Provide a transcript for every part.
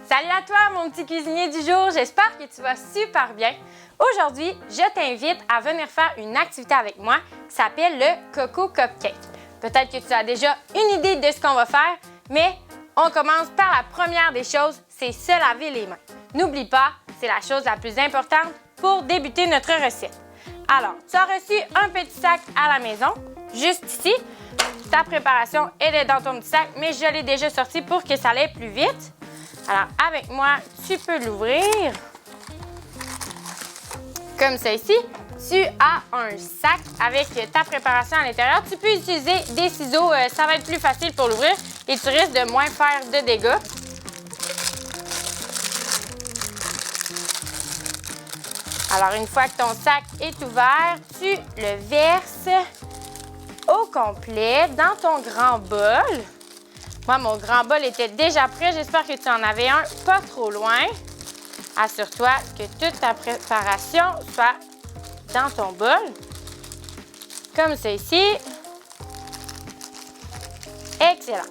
Salut à toi, mon petit cuisinier du jour. J'espère que tu vas super bien. Aujourd'hui, je t'invite à venir faire une activité avec moi qui s'appelle le Coco Cupcake. Peut-être que tu as déjà une idée de ce qu'on va faire, mais on commence par la première des choses, c'est se laver les mains. N'oublie pas, c'est la chose la plus importante pour débuter notre recette. Alors, tu as reçu un petit sac à la maison, juste ici. Ta préparation, elle est dans ton petit sac, mais je l'ai déjà sorti pour que ça aille plus vite. Alors, avec moi, tu peux l'ouvrir. Comme ça ici. Tu as un sac avec ta préparation à l'intérieur. Tu peux utiliser des ciseaux, ça va être plus facile pour l'ouvrir et tu risques de moins faire de dégâts. Alors, une fois que ton sac est ouvert, tu le verses au complet dans ton grand bol. Moi, mon grand bol était déjà prêt. J'espère que tu en avais un pas trop loin. Assure-toi que toute ta préparation soit dans ton bol. Comme ça ici. Excellent.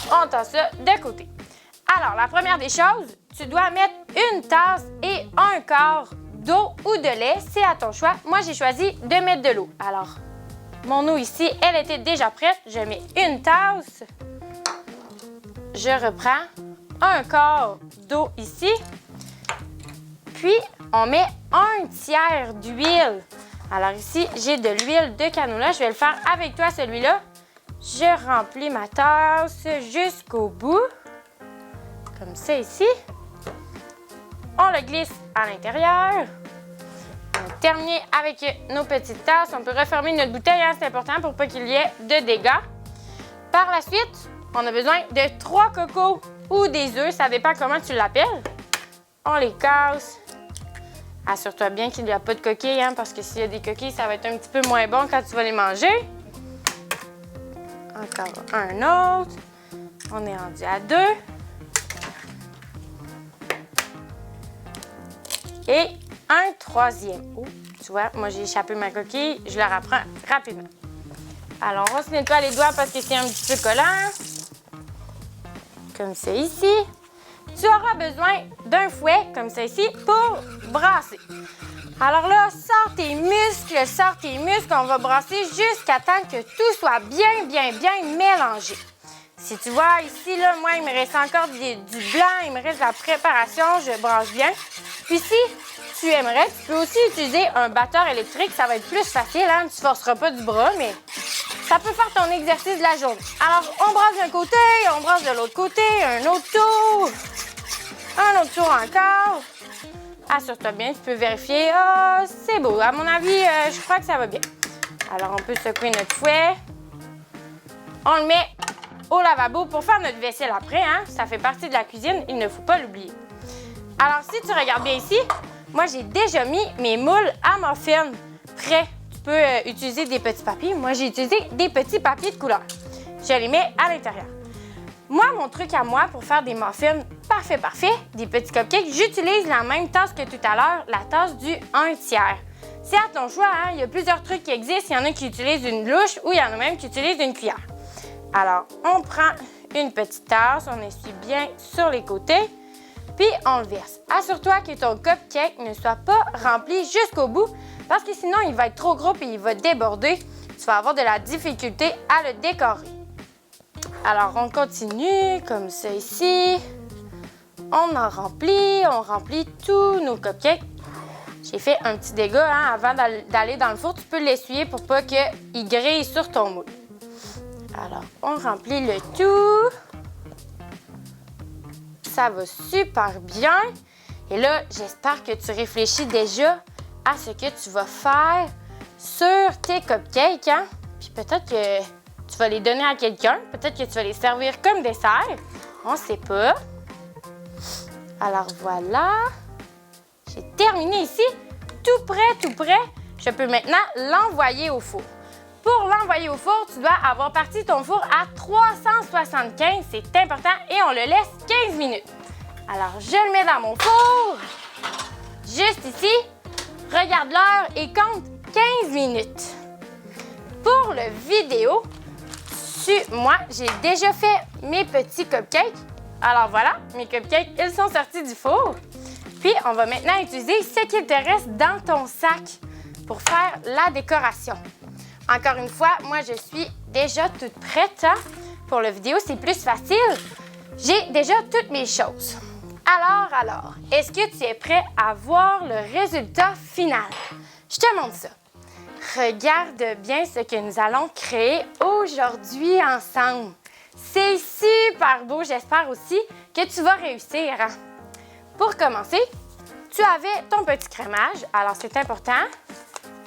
On tend ça de côté. Alors, la première des choses, tu dois mettre une tasse et un quart d'eau ou de lait. C'est à ton choix. Moi, j'ai choisi de mettre de l'eau. Alors, mon eau ici, elle était déjà prête. Je mets une tasse. Je reprends un quart d'eau ici. Puis, on met un tiers d'huile. Alors ici, j'ai de l'huile de canola. Je vais le faire avec toi, celui-là. Je remplis ma tasse jusqu'au bout. Comme ça ici. On le glisse à l'intérieur. On a terminé avec nos petites tasses. On peut refermer notre bouteille, hein, c'est important pour pas qu'il y ait de dégâts. Par la suite, on a besoin de 3 cocos ou des œufs, ça dépend comment tu l'appelles. On les casse. Assure-toi bien qu'il n'y a pas de coquilles, hein, parce que s'il y a des coquilles, ça va être un petit peu moins bon quand tu vas les manger. Encore un autre. On est rendu à 2. Et un troisième. Oh, tu vois, moi j'ai échappé ma coquille, je la reprends rapidement. Alors, on se nettoie les doigts parce que c'est un petit peu collant. Comme ça ici. Tu auras besoin d'un fouet, comme ça ici, pour brasser. Alors là, sors tes muscles, on va brasser jusqu'à temps que tout soit bien mélangé. Si tu vois ici, là, moi, il me reste encore du blanc, il me reste la préparation, je brasse bien. Puis si tu aimerais, tu peux aussi utiliser un batteur électrique, ça va être plus facile, hein? Tu ne forceras pas du bras, mais ça peut faire ton exercice de la journée. Alors, on brasse d'un côté, on brasse de l'autre côté, un autre tour encore. Assure-toi bien, tu peux vérifier. Ah, c'est beau, à mon avis, je crois que ça va bien. Alors, on peut secouer notre fouet. On le met au lavabo pour faire notre vaisselle après, hein? Ça fait partie de la cuisine, il ne faut pas l'oublier. Alors, si tu regardes bien ici, moi, j'ai déjà mis mes moules à muffins prêts. Tu peux utiliser des petits papiers. Moi, j'ai utilisé des petits papiers de couleur. Je les mets à l'intérieur. Moi, mon truc à moi pour faire des muffins parfait, des petits cupcakes, j'utilise la même tasse que tout à l'heure, la tasse du 1/3. C'est à ton choix, hein? Il y a plusieurs trucs qui existent. Il y en a qui utilisent une louche ou il y en a même qui utilisent une cuillère. Alors, on prend une petite tasse, on essuie bien sur les côtés, puis on le verse. Assure-toi que ton cupcake ne soit pas rempli jusqu'au bout, parce que sinon, il va être trop gros et il va déborder. Tu vas avoir de la difficulté à le décorer. Alors, on continue comme ça ici. On remplit tous nos cupcakes. J'ai fait un petit dégât, hein, avant d'aller dans le four. Tu peux l'essuyer pour pas qu'il grille sur ton moule. Alors, on remplit le tout. Ça va super bien. Et là, j'espère que tu réfléchis déjà à ce que tu vas faire sur tes cupcakes, hein? Puis peut-être que tu vas les donner à quelqu'un. Peut-être que tu vas les servir comme dessert. On ne sait pas. Alors voilà. J'ai terminé ici. Tout prêt. Je peux maintenant l'envoyer au four. Pour l'envoyer au four, tu dois avoir parti ton four à 375. C'est important et on le laisse 15 minutes. Alors, je le mets dans mon four. Juste ici. Regarde l'heure et compte 15 minutes. Pour le vidéo, moi, j'ai déjà fait mes petits cupcakes. Alors voilà, mes cupcakes, ils sont sortis du four. Puis, on va maintenant utiliser ce qu'il te reste dans ton sac pour faire la décoration. Encore une fois, moi, je suis déjà toute prête. Hein? Pour la vidéo, c'est plus facile. J'ai déjà toutes mes choses. Alors, est-ce que tu es prêt à voir le résultat final? Je te montre ça. Regarde bien ce que nous allons créer aujourd'hui ensemble. C'est super beau, j'espère aussi que tu vas réussir. Pour commencer, tu avais ton petit crémage, alors c'est important.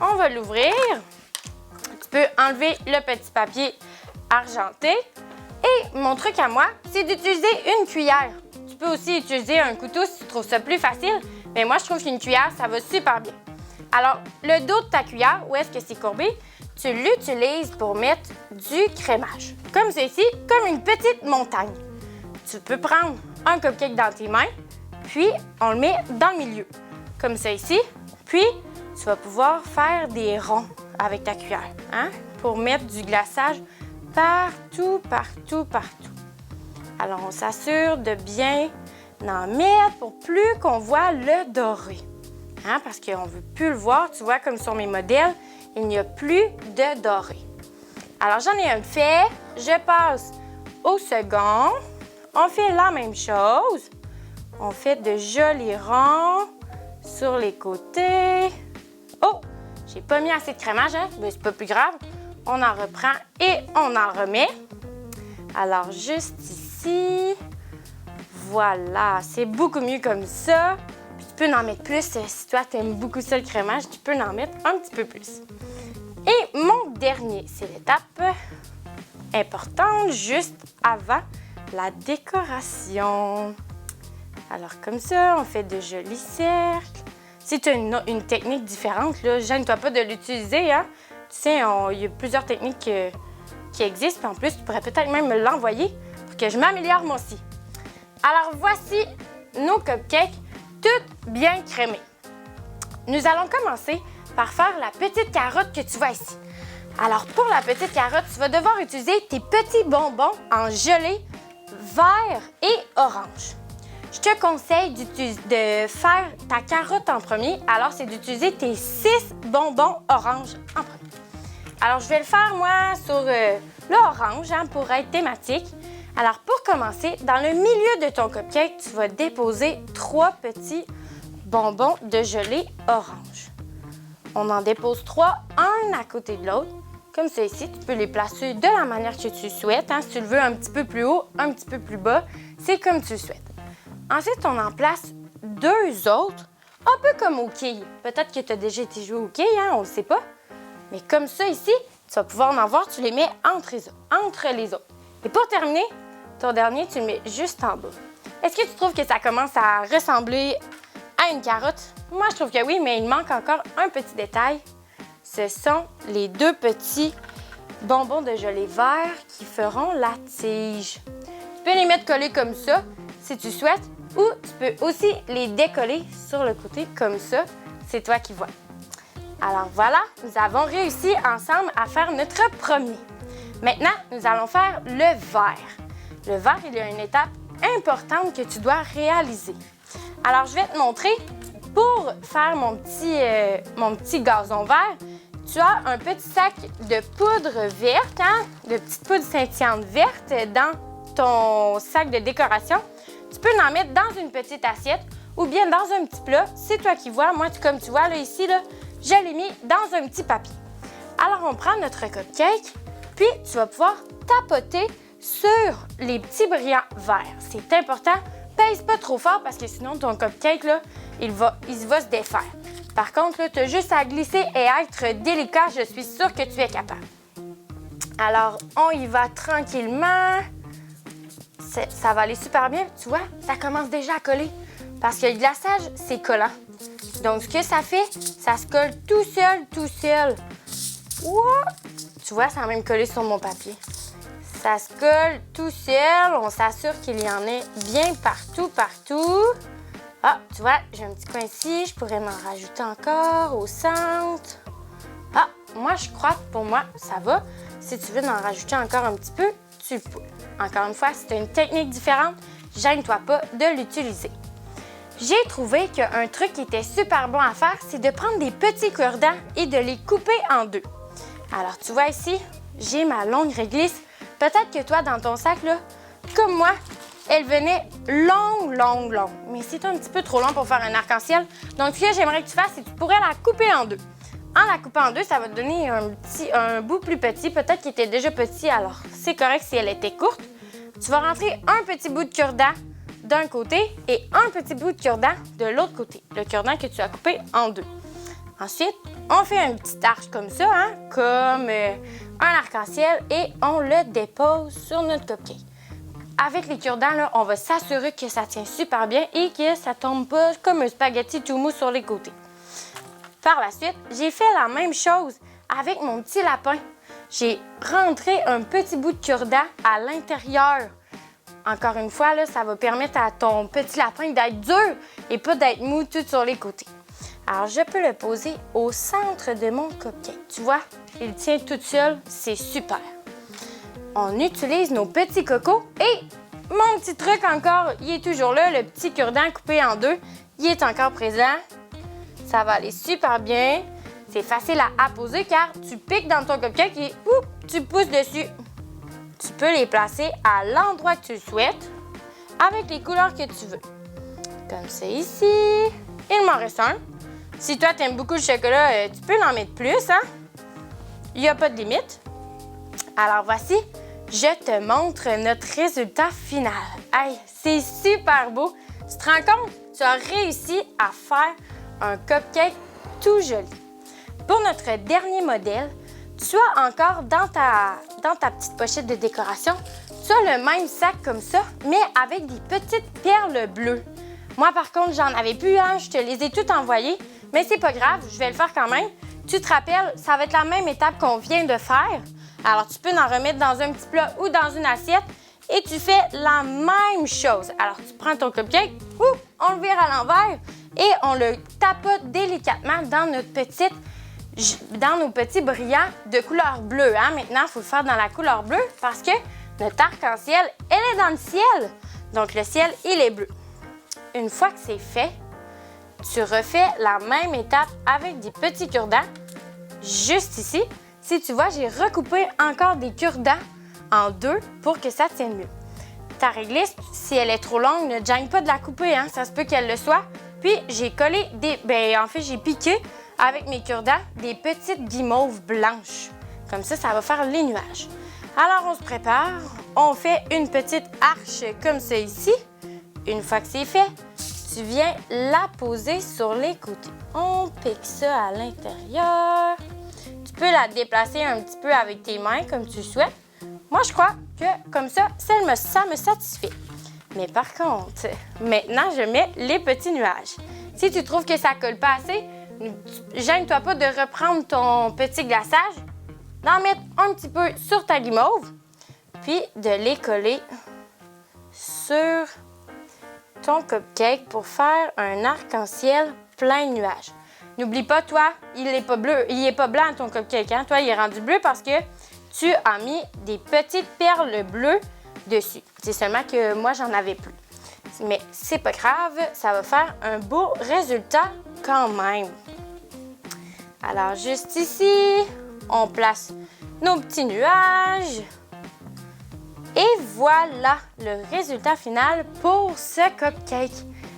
On va l'ouvrir. Tu peux enlever le petit papier argenté. Et mon truc à moi, c'est d'utiliser une cuillère. Tu peux aussi utiliser un couteau si tu trouves ça plus facile, mais moi, je trouve qu'une cuillère, ça va super bien. Alors, le dos de ta cuillère, où est-ce que c'est courbé, tu l'utilises pour mettre du crémage. Comme ceci, comme une petite montagne. Tu peux prendre un cupcake dans tes mains, puis on le met dans le milieu, comme ça ici. Puis, tu vas pouvoir faire des ronds avec ta cuillère, hein, pour mettre du glaçage partout. Alors, on s'assure de bien en mettre pour plus qu'on voit le doré. Hein, parce qu'on ne veut plus le voir. Tu vois, comme sur mes modèles, il n'y a plus de doré. Alors, j'en ai un fait. Je passe au second. On fait la même chose. On fait de jolis ronds sur les côtés. Oh! J'ai pas mis assez de crémage, hein? Mais c'est pas plus grave. On en reprend et on en remet. Alors, juste ici. Voilà, c'est beaucoup mieux comme ça. Puis tu peux en mettre plus. Si toi, tu aimes beaucoup ça, le crémage, tu peux en mettre un petit peu plus. Et mon dernier, c'est l'étape importante juste avant la décoration. Alors, comme ça, on fait de jolis cercles. Si tu as une technique différente, là, gêne-toi pas de l'utiliser. Hein? Tu sais, il y a plusieurs techniques qui existent. Puis en plus, tu pourrais peut-être même me l'envoyer pour que je m'améliore moi aussi. Alors, voici nos cupcakes, toutes bien crémées. Nous allons commencer par faire la petite carotte que tu vois ici. Alors, pour la petite carotte, tu vas devoir utiliser tes petits bonbons en gelée vert et orange. Je te conseille de faire ta carotte en premier, alors c'est d'utiliser tes 6 bonbons orange en premier. Alors, je vais le faire, moi, sur le orange, hein, pour être thématique. Alors, pour commencer, dans le milieu de ton cupcake, tu vas déposer 3 petits bonbons de gelée orange. On en dépose 3, un à côté de l'autre. Comme ça ici, tu peux les placer de la manière que tu souhaites. Hein. Si tu le veux un petit peu plus haut, un petit peu plus bas, c'est comme tu le souhaites. Ensuite, on en place 2 autres, un peu comme au quilles. Peut-être que tu as déjà été joué au quilles, hein, on ne le sait pas. Mais comme ça ici, tu vas pouvoir en voir, tu les mets entre les autres. Et pour terminer, ton dernier, tu le mets juste en bas. Est-ce que tu trouves que ça commence à ressembler à une carotte? Moi, je trouve que oui, mais il manque encore un petit détail. Ce sont les 2 petits bonbons de gelée vert qui feront la tige. Tu peux les mettre collés comme ça, si tu souhaites, ou tu peux aussi les décoller sur le côté comme ça. C'est toi qui vois. Alors voilà, nous avons réussi ensemble à faire notre premier. Maintenant, nous allons faire le vert. Le vert, il y a une étape importante que tu dois réaliser. Alors, je vais te montrer. Pour faire mon petit gazon vert, tu as un petit sac de poudre verte, hein, de petite poudre scintillante verte dans ton sac de décoration. Tu peux en mettre dans une petite assiette ou bien dans un petit plat. C'est toi qui vois. Moi, comme tu vois là, ici, là, je l'ai mis dans un petit papier. Alors, on prend notre cupcake, puis tu vas pouvoir tapoter sur les petits brillants verts. C'est important. Pèse pas trop fort parce que sinon, ton cupcake, là, il va se défaire. Par contre, tu as juste à glisser et être délicat. Je suis sûre que tu es capable. Alors, on y va tranquillement. Ça va aller super bien. Tu vois, ça commence déjà à coller. Parce que le glaçage, c'est collant. Donc, ce que ça fait, ça se colle tout seul. Ouah! Tu vois, ça a même collé sur mon papier. Ça se colle tout seul. On s'assure qu'il y en ait bien partout. Ah, tu vois, j'ai un petit coin ici. Je pourrais m'en rajouter encore au centre. Ah, moi, je crois que pour moi, ça va. Si tu veux en rajouter encore un petit peu, tu le peux. Encore une fois, si tu as une technique différente, gêne-toi pas de l'utiliser. J'ai trouvé qu'un truc qui était super bon à faire, c'est de prendre des petits cure-dents et de les couper en deux. Alors, tu vois ici, j'ai ma longue réglisse. Peut-être que toi, dans ton sac, là, comme moi, elle venait longue. Mais c'est un petit peu trop long pour faire un arc-en-ciel. Donc, ce que j'aimerais que tu fasses, c'est que tu pourrais la couper en deux. En la coupant en deux, ça va te donner un bout plus petit. Peut-être qu'il était déjà petit, alors c'est correct si elle était courte. Tu vas rentrer un petit bout de cure-dent d'un côté et un petit bout de cure-dent de l'autre côté. Le cure-dent que tu as coupé en deux. Ensuite, on fait un petit arche comme ça, hein, comme un arc-en-ciel et on le dépose sur notre cupcake. Avec les cure-dents, là, on va s'assurer que ça tient super bien et que ça tombe pas comme un spaghetti tout mou sur les côtés. Par la suite, j'ai fait la même chose avec mon petit lapin. J'ai rentré un petit bout de cure-dent à l'intérieur. Encore une fois, là, ça va permettre à ton petit lapin d'être dur et pas d'être mou tout sur les côtés. Alors, je peux le poser au centre de mon cupcake. Tu vois, il tient tout seul, c'est super. On utilise nos petits cocos et mon petit truc encore, il est toujours là, le petit cure-dent coupé en deux, il est encore présent. Ça va aller super bien. C'est facile à apposer car tu piques dans ton cupcake et tu pousses dessus. Tu peux les placer à l'endroit que tu souhaites avec les couleurs que tu veux. Comme ça ici. Il m'en reste un. Si toi, tu aimes beaucoup le chocolat, tu peux en mettre plus, hein? Il n'y a pas de limite. Alors voici, je te montre notre résultat final. Hey, c'est super beau. Tu te rends compte? Tu as réussi à faire un cupcake tout joli. Pour notre dernier modèle, tu as encore dans ta petite pochette de décoration, tu as le même sac comme ça, mais avec des petites perles bleues. Moi, par contre, j'en avais plus, hein, je te les ai toutes envoyées, mais c'est pas grave, je vais le faire quand même. Tu te rappelles, ça va être la même étape qu'on vient de faire. Alors, tu peux en remettre dans un petit plat ou dans une assiette et tu fais la même chose. Alors, tu prends ton cupcake, on le vire à l'envers et on le tapote délicatement dans nos petits brillants de couleur bleue. Hein? Maintenant, il faut le faire dans la couleur bleue parce que notre arc-en-ciel, elle est dans le ciel. Donc, le ciel, il est bleu. Une fois que c'est fait, tu refais la même étape avec des petits cure-dents. Juste ici, si tu vois, j'ai recoupé encore des cure-dents en deux pour que ça tienne mieux. Ta réglisse, si elle est trop longue, ne te gêne pas de la couper, hein? Ça se peut qu'elle le soit. Puis, j'ai collé j'ai piqué avec mes cure-dents des petites guimauves blanches. Comme ça, ça va faire les nuages. Alors, on se prépare. On fait une petite arche comme ça ici. Une fois que c'est fait, tu viens la poser sur les côtés. On pique ça à l'intérieur. Tu peux la déplacer un petit peu avec tes mains comme tu souhaites. Moi, je crois que comme ça, ça me satisfait. Mais par contre, maintenant, je mets les petits nuages. Si tu trouves que ça ne colle pas assez, gêne-toi pas de reprendre ton petit glaçage, d'en mettre un petit peu sur ta guimauve, puis de les coller sur ton cupcake pour faire un arc-en-ciel plein de nuages. N'oublie pas, toi, il n'est pas bleu, il n'est pas blanc ton cupcake. Hein? Toi, il est rendu bleu parce que tu as mis des petites perles bleues dessus. C'est seulement que moi, j'en avais plus. Mais c'est pas grave, ça va faire un beau résultat quand même. Alors, juste ici, on place nos petits nuages. Et voilà le résultat final pour ce cupcake.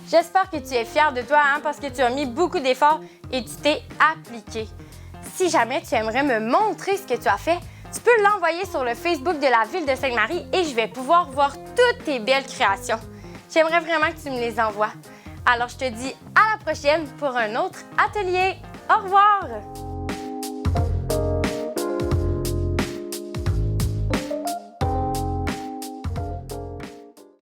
J'espère que tu es fière de toi parce que tu as mis beaucoup d'efforts et tu t'es appliqué. Si jamais tu aimerais me montrer ce que tu as fait, tu peux l'envoyer sur le Facebook de la Ville de Sainte-Marie et je vais pouvoir voir toutes tes belles créations. J'aimerais vraiment que tu me les envoies. Alors, je te dis à la prochaine pour un autre atelier. Au revoir!